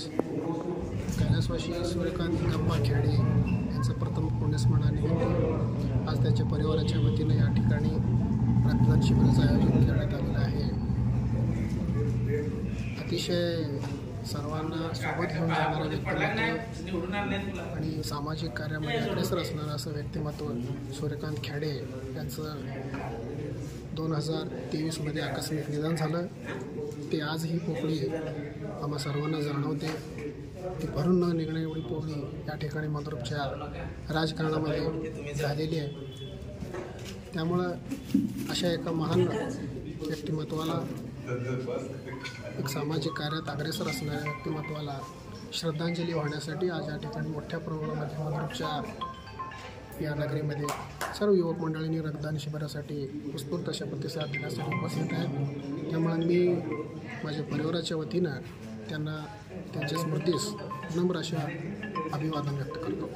कैलासवासी सूर्यकांत गप्पा खेडे यांचं प्रथम पुण्यस्मरणानिमित्त आज त्याच्या परिवाराच्या वतीने या ठिकाणी रक्तदान शिबिराचं आयोजन करण्यात आलेलं आहे। अतिशय सर्वांना सोबत घेऊन जाणारं व्यक्तिमत्व आणि सामाजिक कार्यामध्ये अग्रेसर असणारं असं व्यक्तिमत्व सूर्यकांत खेडे यांचं 2023 आकस्मिक निधन झालं। ते आज ही पोकळी आम्हा सर्वांना जाणवते की भरून न निघणे एवढी पोकळी या ठिकाणी मधुरच्या राजकारणामध्ये झालेली आहे। त्यामुळं अशा एका महान व्यक्तिमत्वाला, एक सामाजिक कार्यात अग्रेसर असणाऱ्या व्यक्तिमत्वाला श्रद्धांजली वाहण्यासाठी आज या ठिकाणी मोठ्या प्रमाणामध्ये मधुरच्या या नगरीमध्ये सर्व युवक मंडळींनी रक्तदान शिबिरासाठी उत्स्फूर्त अशा प्रतिसाद देण्यासाठी उपस्थित आहेत। त्यामुळे मी माझ्या परिवाराच्या वतीनं त्यांना त्यांच्या स्मृतीस नम्र अशा अभिवादन व्यक्त करतो।